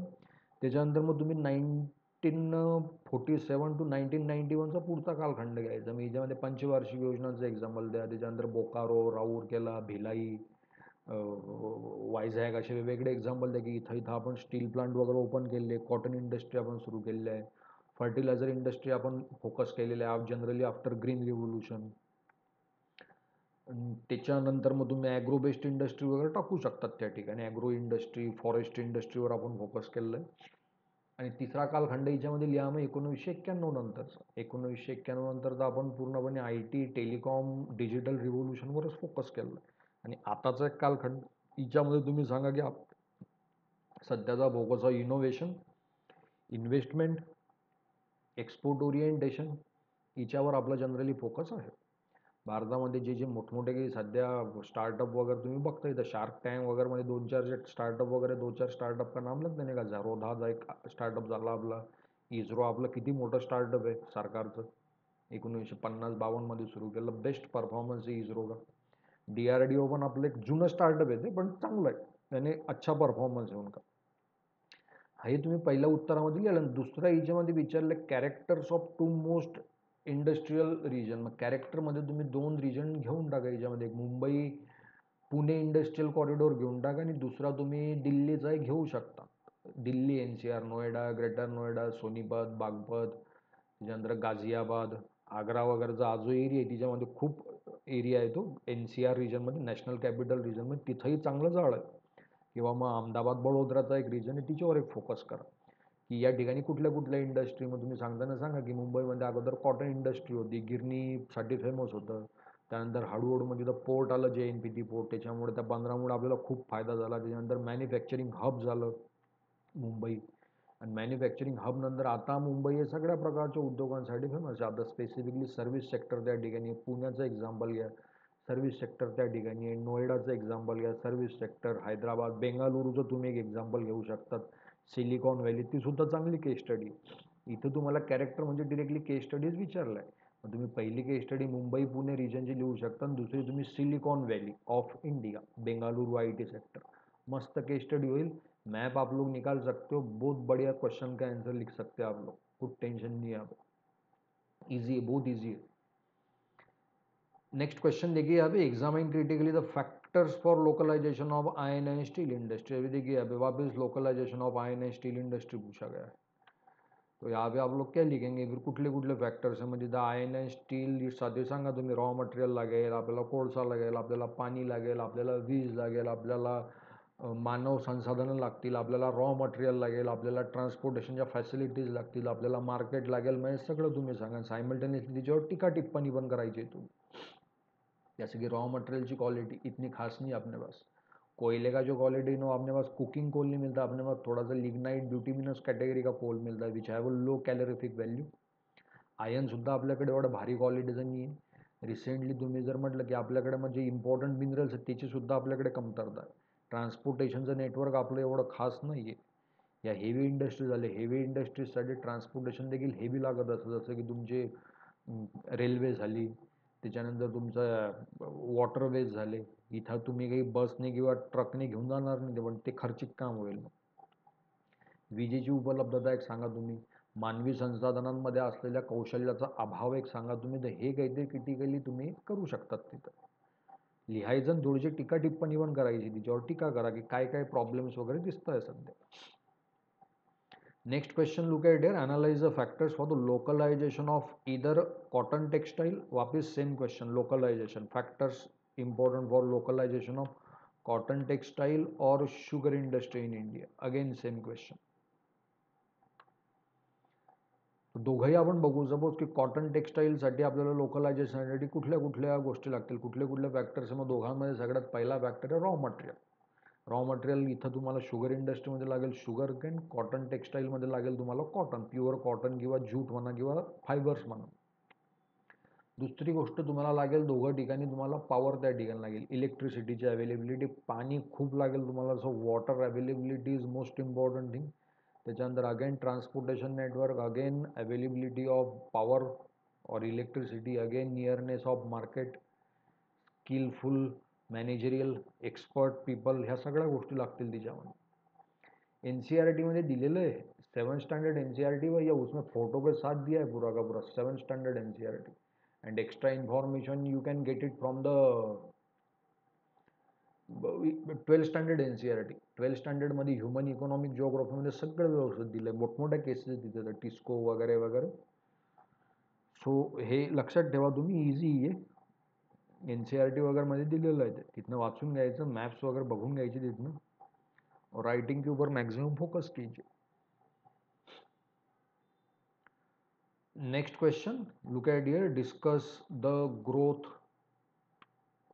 त्याच्यानंतर मग तुम्ही 1947 टू 1991चा पुढचा कालखंड घ्यायचा. मी याच्यामध्ये पंचवार्षिक योजनांचं एक्झाम्पल द्या. त्याच्यानंतर बोकारो, राऊरकेला, भिलाई, वायझॅग असे वेगवेगळे एक्झाम्पल द्या की इथं आपण स्टील प्लांट वगैरे ओपन केले, कॉटन इंडस्ट्री आपण सुरू केलेली आहे, फर्टिलायझर इंडस्ट्री आपण फोकस केलेलं आहे जनरली आफ्टर ग्रीन रिव्होल्युशन. त्याच्यानंतर मग तुम्ही ॲग्रो बेस्ड इंडस्ट्री वगैरे टाकू शकतात त्या ठिकाणी. ॲग्रो इंडस्ट्री, फॉरेस्ट इंडस्ट्रीवर आपण फोकस केलं आहे. आणि तिसरा कालखंड याच्यामध्ये लिहा मग 1991 नंतरचा. 1991 नंतर तर आपण पूर्णपणे IT, टेलिकॉम, डिजिटल रिव्होल्युशनवरच फोकस केलं आहे. आणि आताचा एक कालखंड, हिच्यामध्ये तुम्ही सांगा की सध्याचा फोकस हा इनोव्हेशन, इन्व्हेस्टमेंट, एक्सपोर्ट ओरिएंटेशन हिच्यावर आपला जनरली फोकस आहे. भारतामध्ये जे जे मोठमोठे काही सध्या स्टार्टअप वगैरे तुम्ही बघता येतं, शार्क टँक वगैरे मध्ये 2-4 जे स्टार्टअप वगैरे 2-4 स्टार्टअप का नाम लगते नाही का. झरोधाचा एक स्टार्टअप झाला आपला. इस्रो आपलं किती मोठं स्टार्टअप आहे सरकारचं, 1950-52 मध्ये सुरू केलं. बेस्ट परफॉर्मन्स आहे इस्रो का. DRDO पण आपलं एक जुनं स्टार्टअप आहे ते, पण चांगलं आहे, त्याने अच्छा परफॉर्मन्स आहे उनका. हे तुम्ही पहिल्या उत्तरामध्ये लिहिलं. दुसऱ्या याच्यामध्ये विचारलं characters of two most industrial region. मग कॅरेक्टरमध्ये तुम्ही 2 रिजन घेऊन टाका याच्यामध्ये. एक मुंबई पुणे इंडस्ट्रियल कॉरिडॉर घेऊन टाका आणि दुसरा तुम्ही दिल्लीचा एक घेऊ शकता. दिल्ली NCR, नोएडा, ग्रेटर नोएडा, सोनीपत, बागपत, त्याच्यानंतर गाझियाबाद, आग्रा वगैरेचा हा जो एरिया आहे तिच्यामध्ये खूप एरिया आहे तो NCR रिजनमध्ये, नॅशनल कॅपिटल रिजनमध्ये, तिथंही चांगलं जाळ आहे. किंवा मग अहमदाबाद बडोदराचा एक रिजन आहे, तिच्यावर एक फोकस करा की या ठिकाणी कुठल्या कुठल्या इंडस्ट्री. मग तुम्ही सांगताना सांगा की मुंबईमध्ये अगोदर कॉटन इंडस्ट्री होती, गिरणीसाठी फेमस होतं. त्यानंतर हळूहळू मग तिथं पोर्ट आलं, JNPT पोर्ट, त्याच्यामुळे त्या बंदरामुळे आपल्याला खूप फायदा झाला. त्याच्यानंतर मॅन्युफॅक्चरिंग हब झालं मुंबई, आणि मॅन्युफॅक्चरिंग हब नंतर आता मुंबई हे सगळ्या प्रकारच्या उद्योगांसाठी फेमस आहे. आता स्पेसिफिकली सर्व्हिस सेक्टर त्या ठिकाणी, पुण्याचं एक्झाम्पल घ्या, सर्व्हिस सेक्टर त्या ठिकाणी आहे. नोएडाचं एक्झाम्पल घ्या, सर्व्हिस सेक्टर. हैदराबाद, बेंगालुरूचं तुम्ही एक एक्झाम्पल घेऊ शकतात. सिलिकॉन व्हॅली, ती सुद्धा चांगली केस स्टडी. इथं तुम्हाला कॅरेक्टर म्हणजे डिरेक्टली केस स्टडीज विचारला आहे. मग तुम्ही पहिली केस स्टडी मुंबई पुणे रिजनची लिहू शकता, आणि दुसरी तुम्ही silicon valley of India, Bengaluru IT sector. मस्त केस स्टडी होईल. मैप आप लोग निकाल सकते हो, बहुत बढ़िया क्वेश्चन का आंसर लिख सकते हैं आप लोग, कुछ टेंशन नहीं है यहाँ पे, ईजी है, बहुत ईजी है. नेक्स्ट क्वेश्चन देखिए यहाँ पे, examine critically the factors for localization of iron and steel industry. अभी देखिए यहाँ पे वापस localization of iron and steel industry पूछा गया है. तो यहाँ पे आप लोग क्या लिखेंगे फिर, कुठले कुठले फॅक्टर्स आहे म्हणजे द आयर्न अँड स्टील साठी सांगा तुम्ही. रॉ मटेरियल लागेल आपल्याला, कोळसा लागेल आपल्याला, पाणी लागेल आपल्याला, वीज लागेल आपल्याला, मानव संसाधनं लागतील आपल्याला, रॉ मटेरियल लागेल आपल्याला, ट्रान्सपोर्टेशनच्या फॅसिलिटीज लागतील आपल्याला, मार्केट लागेल. म्हणजे सगळं तुम्ही सांगा. सायमल्टेनियसली त्याच्यावर टीका टिप्पणी पण करायची आहे तुम्ही. जैसे कि रॉ मटेरियल की क्वालिटी इतनी खास नहीं है अपने पास. कोयले का जो क्वालिटी नो अपने पास कुकिंग कोल नहीं मिलता, अपने पास थोड़ा सा लिग्नाइट ब्युटिमिनस कॅटेगरी का कोल मिलता है, which have low calorific value. Iron सुद्धा आपल्याकडे एवढं भारी क्वालिटीचं नाही आहे. रिसेंटली तुम्ही जर म्हटलं की आपल्याकडे म्हणजे इम्पॉर्टंट मिनरल्स आहेत त्याची सुद्धा आपल्याकडे कमतरता आहे. ट्रान्सपोर्टेशनचं नेटवर्क आपलं एवढं खास नाही आहे. या हेवी इंडस्ट्री झाले, हेवी इंडस्ट्रीजसाठी ट्रान्सपोर्टेशन देखील हेवी लागत असतं. जसं की तुमचे रेल्वे झाली, त्याच्यानंतर तुमचं वॉटरवेज झाले. इथं तुम्ही काही बसने किंवा ट्रकने घेऊन जाणार नाही, पण ते खर्चिक काम होईल. विजेची उपलब्धता एक सांगा तुम्ही. मानवी संसाधनांमध्ये असलेल्या कौशल्याचा अभाव एक सांगा तुम्ही. तर हे काहीतरी क्रिटिकली तुम्ही करू शकतात तिथं. लिहायचं आणि थोडीशी टीका टिप्पणी पण करायची, तिच्यावर टीका करा की काय काय प्रॉब्लेम्स वगैरे दिसत आहे सध्या. Next question look at here, analyze the factors for the localization of either cotton textile. वापस same question, localization factors important for localization of cotton textile और sugar industry in India. Again same question. दोघंही आपण बघू. Suppose की cotton टेक्सटाईलसाठी आपल्याला लोकलायझेशनसाठी कुठल्या कुठल्या गोष्टी लागतील, कुठले कुठले फॅक्टर्स. मग दोघांमध्ये सगळ्यात पहिला फॅक्टर आहे रॉ मटेरियल. रॉ मटेरियल इथं तुम्हाला शुगर इंडस्ट्रीमध्ये लागेल शुगर केन, कॉटन टेक्सटाईलमध्ये लागेल तुम्हाला कॉटन, प्युअर कॉटन किंवा ज्यूट म्हणा किंवा फायबर्स म्हणा. दुसरी गोष्ट तुम्हाला लागेल, दोघं ठिकाणी तुम्हाला पॉवर त्या ठिकाणी लागेल, इलेक्ट्रिसिटीची अवेलेबिलिटी, पाणी खूप लागेल तुम्हाला. So water availability is most important thing. त्याच्यानंतर again transportation network, again availability of power और electricity, again nearness of market, skillful managerial expert people, ह्या सगळ्या गोष्टी लागतील तिच्यामध्ये. NCERT मध्ये दिलेलं आहे, 7th स्टँडर्ड NCERT भैया, उसमें फोटो के साथ दिया है पूरा का पूरा 7th standard NCERT. and extra information you can get it from the 12th standard NCERT. 12th standard मध्ये ह्युमन इकॉनॉमिक जिओग्राफीमध्ये सगळं व्यवस्थित दिलं आहे, मोठमोठ्या केसेस तिथे टिस्को वगैरे वगैरे. सो हे लक्षात ठेवा तुम्ही, इझी आहे. NCERT वगैरे मध्ये दिलेलं आहे, तिथनं वाचून घ्यायचं, मॅप्स वगैरे बघून घ्यायची तिथनं, और राइटिंग के ऊपर मैक्सिमम फोकस कीजिए. Next question look at here, discuss the growth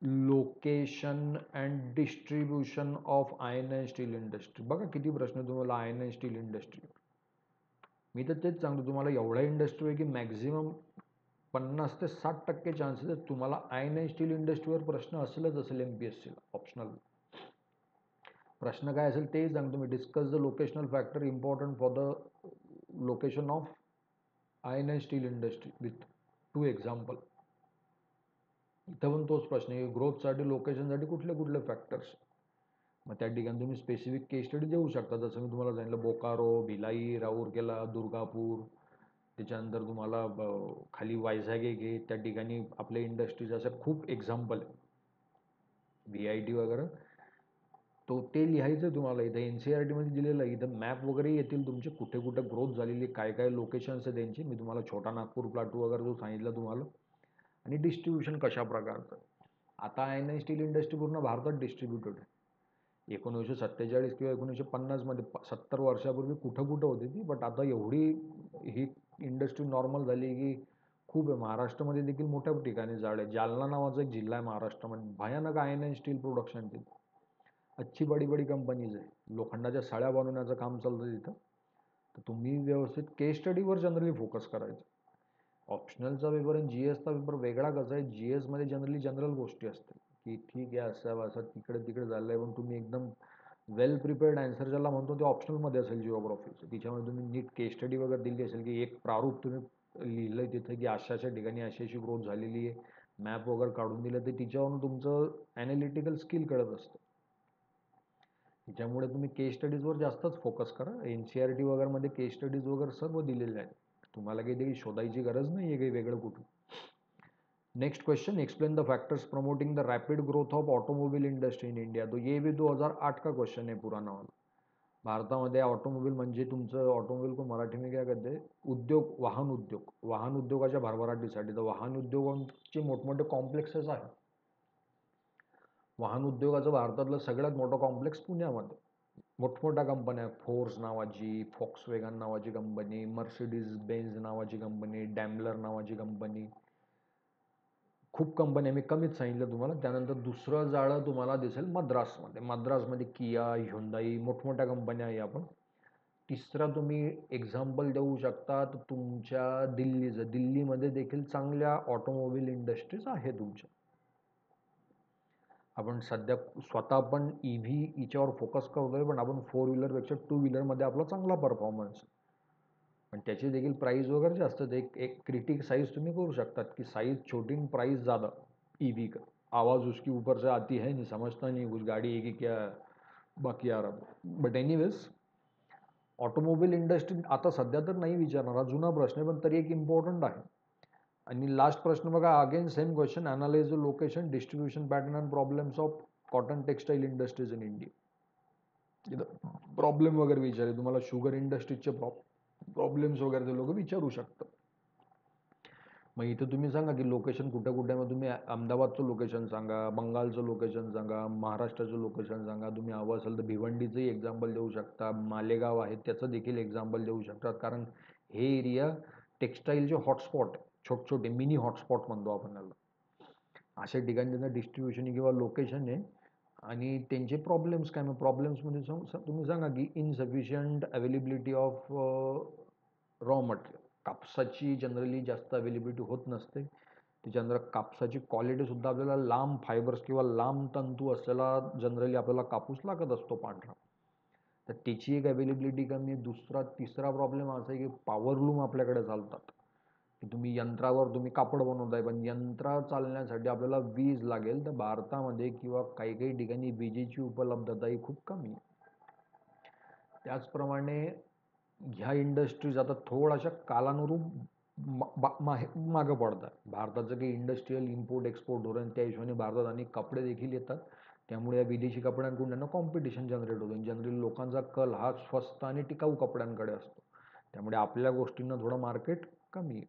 location and distribution of iron and steel industry. बघा किती प्रश्न तुम्हाला आयर्न अँड स्टील इंडस्ट्री. मी तर तेच सांगतो तुम्हाला, एवढा इंडस्ट्री आहे की मॅक्झिमम 50 ते 60% चान्सेस आहेत तुम्हाला आयर्न अँड स्टील इंडस्ट्रीवर प्रश्न असेल MPSCला ऑप्शनल. प्रश्न काय असेल तेही सांगतो मी. Discuss the locational factor important for the location of iron and steel industry with 2 example. इथं पण तोच प्रश्न आहे, ग्रोथसाठी लोकेशनसाठी कुठले कुठले फॅक्टर्स. मग त्या ठिकाणी तुम्ही स्पेसिफिक केस स्टडी देऊ शकता. जसं मी तुम्हाला सांगितलं बोकारो, भिलाई, राऊरकेला, दुर्गापूर, त्याच्यानंतर तुम्हाला खाली वायझॅग एक आहे, त्या ठिकाणी आपल्या इंडस्ट्रीज असं खूप एक्झाम्पल आहे. VIT वगैरे तो ते लिहायचं तुम्हाला. इथं NCERTमध्ये दिलेलं आहे. इथं मॅप वगैरे येतील तुमचे, कुठे कुठे ग्रोथ झालेली, काय काय लोकेशन्स आहे त्यांची. मी तुम्हाला छोटा नागपूर प्लाटू वगैरे जो सांगितलं तुम्हाला, आणि डिस्ट्रीब्युशन कशा प्रकारचं. आता आयर्न स्टील इंडस्ट्री पूर्ण भारतात डिस्ट्रीब्युटेड आहे. 1947 किंवा 1950मध्ये 70 वर्षापूर्वी कुठं कुठं होती ती, बट आता एवढी ही इंडस्ट्री नॉर्मल झाली की खूप आहे. महाराष्ट्रामध्ये देखील मोठ्या ठिकाणी जाळ आहे. जालना नावाचा एक जिल्हा आहे महाराष्ट्रामध्ये, भयानक आयर्न अँड स्टील प्रोडक्शन तिथं. अच्छी बडी बडी कंपनीज आहे, लोखंडाच्या सळ्या बनवण्याचं काम चालतं तिथं. तर तुम्ही व्यवस्थित केस स्टडीवर जनरली फोकस करायचं. ऑप्शनलचा पेपर आणि GSचा पेपर वेगळा. कसा आहे, GSमध्ये जनरल गोष्टी असतात की ठीक आहे असं असं तिकडे तिकडे झालं आहे, पण तुम्ही एकदम वेल प्रिपेअर्ड आन्सर ज्याला म्हणतो ते ऑप्शनलमध्ये असेल जिओग्राफीचं. तिच्यामध्ये तुम्ही नीट केस स्टडी वगैरे दिली असेल की एक प्रारूप तुम्ही लिहिलं आहे तिथे की अशा अशा ठिकाणी अशी अशी ग्रोथ झालेली आहे, मॅप वगैरे काढून दिलं, तर तिच्यावरून तुमचं ॲनालिटिकल स्किल कळत असतं. त्याच्यामुळे तुम्ही केस स्टडीजवर जास्तच फोकस करा. NCERT वगैरेमध्ये केस स्टडीज वगैरे सर्व दिलेले आहेत. तुम्हाला काही शोधायची गरज नाही आहे काही वेगळं कुठून. Next question, explain the factors promoting the rapid growth of automobile industry in India. तो ये भी 2008 का क्वेश्चन है पुराना वाला. भारतामध्ये ऑटोमोबाईल म्हणजे तुमचं ऑटोमोबाईल को मराठी में क्या कहते हैं, उद्योग, वाहन उद्योग. वाहन उद्योगाच्या भरभराटीसाठी. तर वाहन उद्योगांचे मोठमोठे कॉम्प्लेक्सेस आहेत. वाहन उद्योगाचं भारतातलं सगळ्यात मोठं कॉम्प्लेक्स पुण्यामध्ये. मोठमोठ्या कंपन्या, फोर्स नावाची, फॉक्सवेगन नावाची कंपनी, मर्सिडीज बेन्झ नावाची कंपनी, डॅमलर नावाची कंपनी, खूप कंपन्या. मी कमीच सांगितलं तुम्हाला. त्यानंतर दुसरं जाळं तुम्हाला दिसेल मद्रासमध्ये. मद्रासमध्ये किया, ह्युंदाई, मोठमोठ्या कंपन्या आहे आपण. तिसरा तुम्ही एक्झाम्पल देऊ शकता तर तुमच्या दिल्लीचं. दिल्लीमध्ये देखील चांगल्या ऑटोमोबाईल इंडस्ट्रीज आहे तुमच्या. आपण सध्या स्वतः पण EV हिच्यावर फोकस करतोय, पण आपण 4 व्हीलरपेक्षा 2 व्हीलरमध्ये आपला चांगला परफॉर्मन्स. पण त्याची देखील प्राइस वगैरे जास्त. एक एक क्रिटिक साइज तुम्ही करू शकतात की साइज छोटी प्राइस ज़्यादा. EV का आवाज़ उसकी ऊपर से आती है, नहीं समझता नहीं कुछ गाड़ी है कि क्या बाकी आ रहा. बट एनिवेज ऑटोमोबाईल इंडस्ट्री आता सध्या तर नाही विचारणार, हा जुना प्रश्न आहे, पण तरी एक इम्पॉर्टंट आहे. आणि लास्ट प्रश्न बघा, again same question, analyse the location, distribution pattern and problems of cotton textile industries in India. इथं प्रॉब्लेम वगैरे विचारे तुम्हाला, शुगर इंडस्ट्रीजचे प्रॉब्लेम्स वगैरे ते लोक विचारू शकतात. मग इथं तुम्ही सांगा की लोकेशन कुठे कुठे. मग तुम्ही अहमदाबादचं लोकेशन सांगा, बंगालचं लोकेशन सांगा, महाराष्ट्राचं लोकेशन सांगा. तुम्ही हवं असेल तर भिवंडीचंही एक्झाम्पल देऊ शकता, मालेगाव आहे त्याचं देखील एक्झाम्पल देऊ शकतात. कारण हे एरिया टेक्स्टाईलचे हॉटस्पॉट, छोटे छोटे मिनी हॉटस्पॉट म्हणतो आपण त्याला. अशा ठिकाणी त्यांचं डिस्ट्रीब्युशन किंवा लोकेशन आहे. आणि त्यांचे प्रॉब्लेम्स काय, मग प्रॉब्लेम्समध्ये तुम्ही सांगा की insufficient availability of raw material. कापसाची जनरली जास्त अवेलेबिलिटी होत नसते. त्याच्यानंतर कापसाची क्वालिटीसुद्धा आपल्याला लांब फायबर्स किंवा लांब तंतू असलेला जनरली आपल्याला कापूस लागत असतो पांढरा. तर त्याची एक अवेलेबिलिटी कमी. तिसरा प्रॉब्लेम असा आहे की पॉवरलूम आपल्याकडे चालतात, की तुम्ही यंत्रावर तुम्ही कापड बनवताय, पण यंत्र चालण्यासाठी आपल्याला वीज लागेल. तर भारतामध्ये किंवा काही काही ठिकाणी विजेची उपलब्धता ही खूप कमी आहे. त्याचप्रमाणे ह्या इंडस्ट्रीज आता थोड्याशा कालानुरूप मागं पडतात. भारताचं काही इंडस्ट्रीयल इम्पोर्ट एक्सपोर्ट धोरण त्या हिशोबाने भारतात आणि कपडे देखील येतात. त्यामुळे या विदेशी कपड्यांकडून त्यांना कॉम्पिटिशन जनरेट होतं. जनरली लोकांचा कल हा स्वस्त आणि टिकाऊ कपड्यांकडे असतो. त्यामुळे आपल्या गोष्टींना थोडं मार्केट कमी आहे.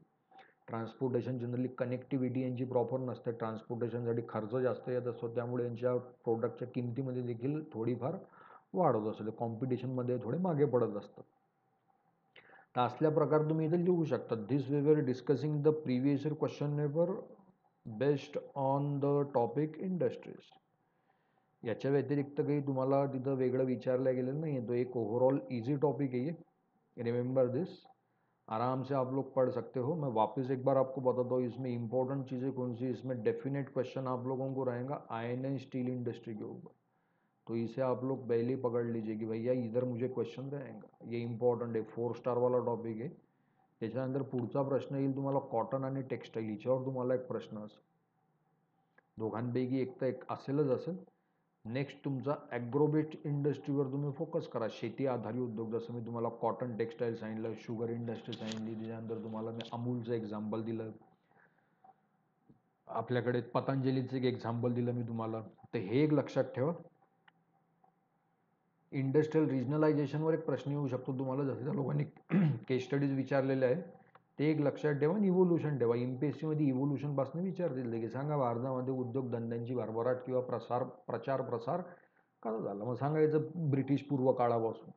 ट्रान्सपोर्टेशन जनरली कनेक्टिव्हिटी यांची प्रॉपर नसते. ट्रान्सपोर्टेशनसाठी खर्च जास्त येत असतो. त्यामुळे यांच्या प्रोडक्टच्या किमतीमध्ये देखील थोडीफार वाढ होत असते. कॉम्पिटिशनमध्ये थोडे मागे पडत असतात. तर असल्या प्रकारे तुम्ही इथे लिहू शकता. This way were discussing the previous year question paper based on the topic industries. याच्या व्यतिरिक्त काही तुम्हाला तिथं वेगळं विचारलं गेलेलं नहीं है. तो एक ओवरऑल इजी टॉपिक है ये. रिमेंबर दिस. आराम से आप लोग पढ़ सकते हो. मैं वापस एक बार आपको बताता हूँ इसमें इंपॉर्टेंट चीज़ें कौन सी. इसमें डेफिनेट क्वेश्चन आप लोगों को रहेगा आयरन एंड स्टील इंडस्ट्री के ऊपर. तो इसे आप लोग पहले ही पकड़ लीजिए की भैया इधर मुझे क्वेश्चन रहेगा. ये इंपॉर्टंट आहे. 4 स्टार वाला टॉपिक आहे. त्याच्यानंतर पुढचा प्रश्न येईल तुम्हाला कॉटन आणि टेक्स्टाईल हिच्यावर तुम्हाला एक प्रश्न असेल. दोघांपैकी एक तर एक असेलच असेल. नेक्स्ट तुमचा ॲग्रोबेस्ड इंडस्ट्रीवर तुम्ही फोकस करा. शेती आधारित उद्योग जसं मी तुम्हाला कॉटन टेक्स्टाईल सांगितलं, शुगर इंडस्ट्री सांगितली, त्याच्यानंतर तुम्हाला मी अमूलचं एक्झाम्पल दिलं, आपल्याकडे पतंजलीचं एक एक्झाम्पल दिलं मी तुम्हाला. तर हे एक लक्षात ठेवा. इंडस्ट्रियल रिजनलायझेशनवर एक प्रश्न येऊ शकतो तुम्हाला, जसं त्या लोकांनी केस स्टडीज विचारलेले आहे ते एक लक्षात ठेवा. आणि इव्होल्युशन ठेवा. MPSCमध्ये इव्होल्युशनपासून विचारतील की सांगा भारतामध्ये उद्योगधंद्यांची भरभराट किंवा प्रचार प्रसार कसा झाला. मग सांगायचं ब्रिटिश पूर्व काळापासून.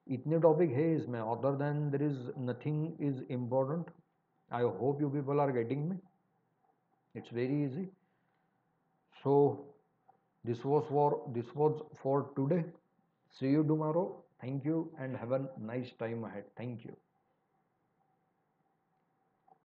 इतने टॉपिक है इसमें. Other than there is nothing is important. I hope you people are getting me. It's very easy. So this was for today. See you tomorrow. Thank you and have a nice time ahead. Thank you.